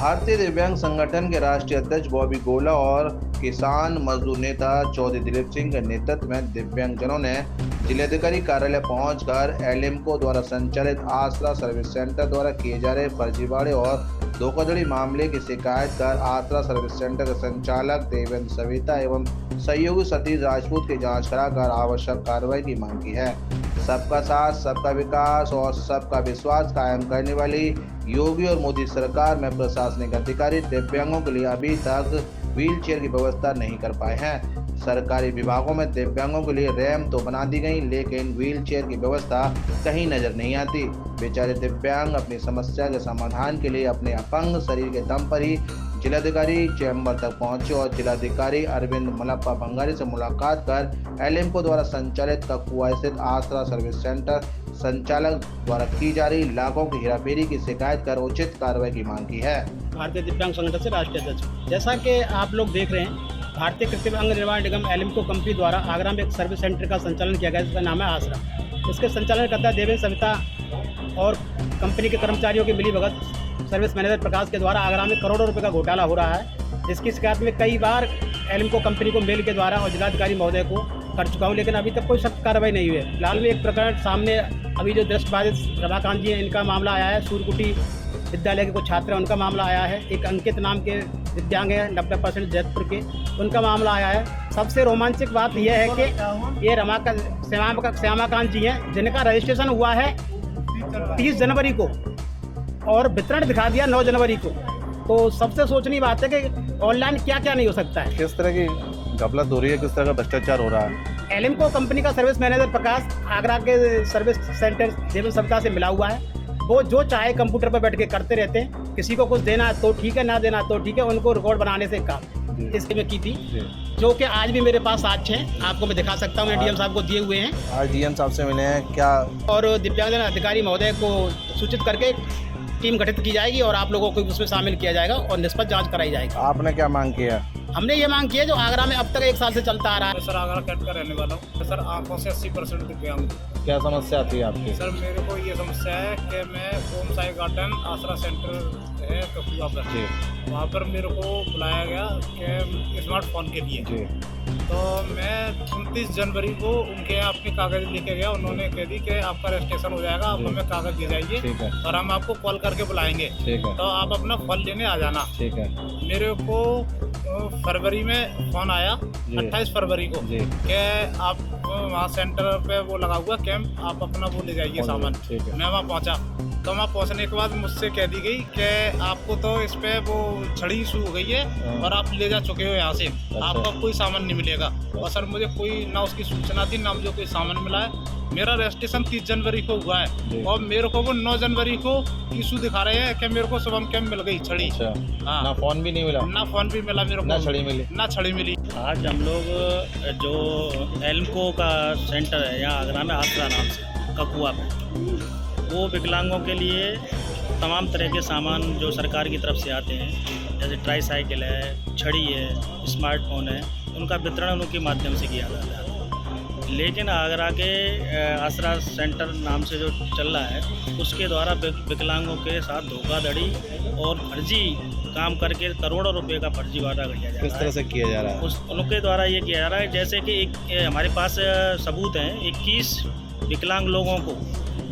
भारतीय दिव्यांग संगठन के राष्ट्रीय अध्यक्ष बॉबी गोला और किसान मजदूर नेता चौधरी दिलीप सिंह के नेतृत्व में दिव्यांगजनों ने जिलाधिकारी कार्यालय पहुंचकर एलिम्को द्वारा संचालित आसरा सर्विस सेंटर द्वारा किए जा रहे फर्जीवाड़े और धोखाधड़ी मामले की शिकायत कर आसरा सर्विस सेंटर के संचालक देवेंद्र सविता एवं सहयोगी सतीश राजपूत की जांच कराकर आवश्यक कार्रवाई की मांग की है। सबका साथ, सबका विकास और सबका विश्वास कायम करने वाली योगी और मोदी सरकार में प्रशासनिक अधिकारी दिव्यांगों के लिए अभी तक व्हील चेयर की व्यवस्था नहीं कर पाए हैं। सरकारी विभागों में दिव्यांगों के लिए रैंप तो बना दी गई, लेकिन व्हील चेयर की व्यवस्था कहीं नजर नहीं आती। बेचारे दिव्यांग अपनी समस्या के समाधान के लिए अपने अपंग शरीर के दम पर ही जिलाधिकारी चैम्बर तक पहुंचे और जिलाधिकारी अरविंद मलप्पा बंगारी से मुलाकात कर एलिम्को द्वारा संचालित ककुआ स्थित आसरा सर्विस सेंटर संचालक द्वारा की जा रही लाखों की हेराफेरी की शिकायत कर उचित कार्रवाई की मांग की है। भारतीय दिव्यांग संगठन से राष्ट्रीय अध्यक्ष, जैसा कि आप लोग देख रहे हैं, भारतीय कृत्रिम अंग निर्माण निगम एलिम्को कंपनी द्वारा आगरा में एक सर्विस सेंटर का संचालन किया गया, जिसका नाम है आसरा। इसके संचालन करता है देवेंद्र सविता और कंपनी के कर्मचारियों की मिलीभगत सर्विस मैनेजर प्रकाश के द्वारा आगरा में करोड़ों रुपए का घोटाला हो रहा है, जिसकी शिकायत में कई बार एलिम्को कंपनी को मेल के द्वारा और जिलाधिकारी महोदय को कर चुका हूँ, लेकिन अभी तक कोई सख्त कार्रवाई नहीं हुई है। फिलहाल में एक प्रकरण सामने अभी जो दृष्टिबाधित रमाकांत जी हैं, इनका मामला आया है। सूर्यकुटी विद्यालय के कुछ छात्र हैं, उनका मामला आया है। एक अंकित नाम के दिव्यांग हैं 90% जैतपुर के, उनका मामला आया है। सबसे रोमांचक बात यह है कि ये श्यामाकांत जी हैं, जिनका रजिस्ट्रेशन हुआ है 30 जनवरी को और वितरण दिखा दिया 9 जनवरी को। तो सबसे सोचनी बात है कि ऑनलाइन क्या क्या नहीं हो सकता है। किस तरह की गफलत हो रही है, किस तरह का भ्रष्टाचार हो रहा है। एलिम्को कंपनी का सर्विस मैनेजर प्रकाश आगरा के सर्विस सेंटर देवेंद्र सविता से मिला हुआ है। वो जो चाहे कंप्यूटर पर बैठ के करते रहते हैं। किसी को कुछ देना तो ठीक है, ना देना तो ठीक है, उनको रिकॉर्ड बनाने से काम इसके में की थी, जो कि आज भी मेरे पास साक्ष्य हैं, आपको मैं दिखा सकता हूँ। डीएम साहब को दिए हुए हैं। आज डीएम साहब से मिले हैं क्या? और दिव्यांगजन अधिकारी महोदय को सूचित करके टीम गठित की जाएगी और आप लोगों को उसमें शामिल किया जाएगा और निष्पक्ष जांच कराई जाएगी। आपने क्या मांग किया? हमने ये मांग की है जो आगरा में अब तक 1 साल से चलता आ रहा है। सर आगरा कैंट का रहने वाला हूँ। सर आंखों से 80% दिव्यांग। क्या समस्या आती है आपकी? सर मेरे को ये समस्या है कि मैं ओम साई गार्डन आसरा सेंटर है ककुआ पर, वहाँ पर मेरे को बुलाया गया कि स्मार्टफोन के लिए। तो मैं 29 जनवरी को उनके यहाँ अपने कागज लेके गया। उन्होंने कह दी कि आपका रजिस्ट्रेशन हो जाएगा, आप हमें कागज दे जाइए और हम आपको कॉल करके बुलाएंगे, तो आप अपना फल लेने आ जाना। मेरे को फरवरी में फोन आया 28 फरवरी को कि आप वहाँ सेंटर पे वो लगा हुआ कैंप, आप अपना वो ले जाइए सामान। मैं वहाँ पहुँचा, तो वहाँ पहुँचने के बाद मुझसे कह दी गई कि आपको तो इस पे वो छड़ी इशू हो गई है और आप ले जा चुके हो यहाँ से, आपका कोई सामान नहीं मिलेगा। और सर मुझे कोई ना उसकी सूचना थी, ना मुझे कोई सामान मिला है। मेरा रजिस्ट्रेशन 30 जनवरी को हुआ है और मेरे को वो 9 जनवरी को इशू दिखा रहे हैं कि मेरे को शुभम कैंप मिल गई छड़ी। हाँ, ना फोन भी नहीं मिला? ना फोन भी मिला मेरे को, ना छड़ी मिली। ना छड़ी मिली। आज हम लोग जो एलिम्को का सेंटर है यहाँ आगरा में आसरा नाम से ककुआ पे, वो विकलांगों के लिए तमाम तरह के सामान जो सरकार की तरफ से आते हैं, जैसे ट्राई साइकिल है, छड़ी है, स्मार्टफोन है, उनका वितरण उनके माध्यम से किया जाता है। लेकिन आगरा के आसरा सेंटर नाम से जो चल रहा है, उसके द्वारा विकलांगों के साथ धोखाधड़ी और फर्जी काम करके करोड़ों रुपए का फर्जीवाड़ा किया जा रहा है। किस तरह से किया जा रहा है? उनके द्वारा ये किया जा रहा है, जैसे कि हमारे पास सबूत हैं। 21 विकलांग लोगों को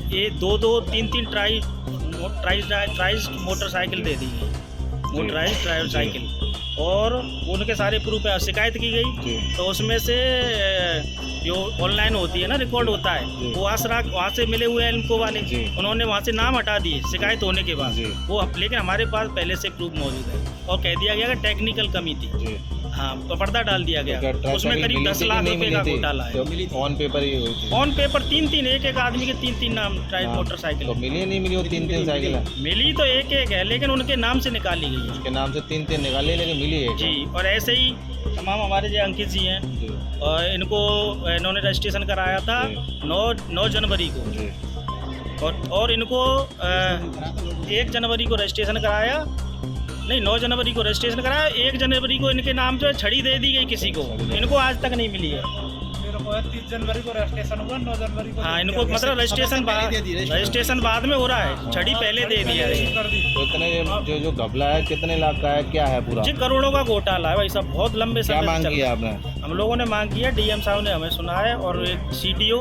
ये 2-2, 3-3 ट्राइज मोटरसाइकिल दे दी गई, मोटराइज ट्राइल साइकिल, और उनके सारे प्रूफ है। शिकायत की गई तो उसमें से जो ऑनलाइन होती है ना, रिकॉर्ड होता है, वो आसरा वहाँ से मिले हुए हैं इनको वाले, उन्होंने वहाँ से नाम हटा दिए शिकायत होने के बाद वो। लेकिन हमारे पास पहले से प्रूफ मौजूद है और कह दिया गया कि टेक्निकल कमी थी। हाँ, तो पर्दा डाल दिया गया। उसमें करीब 10 लाख रुपए का घोटाला है। ऑन पेपर ही हुई थी? ऑन पेपर 3-3, एक आदमी के 3-3 नाम मोटरसाइकिल। तो मिली नहीं मिली? वो 3-3 साइकिल है मिली तो एक है, लेकिन उनके नाम से निकाली गई है। उसके नाम से 3-3 निकाली, लेकिन मिली है जी। और ऐसे ही तमाम हमारे जो अंकित जी हैं, और इन्होंने रजिस्ट्रेशन कराया था 9 जनवरी को, और इनको 1 जनवरी को रजिस्ट्रेशन कराया, नहीं 9 जनवरी को रजिस्ट्रेशन कराया। 1 जनवरी को इनके नाम जो है छड़ी दे दी गई किसी को, इनको आज तक नहीं मिली है। मेरे को है 30 जनवरी को रजिस्ट्रेशन हुआ, 9 जनवरी को हाँ, इनको मतलब रजिस्ट्रेशन बाद में हो रहा है, छड़ी पहले दे दिया है। कर दी। तो इतने जो घपला है कितने लाख का है, क्या है पूरा? जी करोड़ों का घोटाला है भाई साहब, बहुत लंबे क्या समय मांग से चल किया रहा है। आपने? हम लोगों ने मांग किया, डीएम साहब ने हमें सुना है, और एक सीडीओ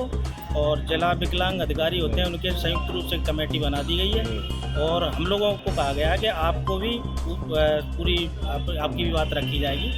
और जिला विकलांग अधिकारी होते हैं उनके संयुक्त रूप से कमेटी बना दी गई है, और हम लोगों को कहा गया है कि आपको भी पूरी आपकी भी बात रखी जाएगी।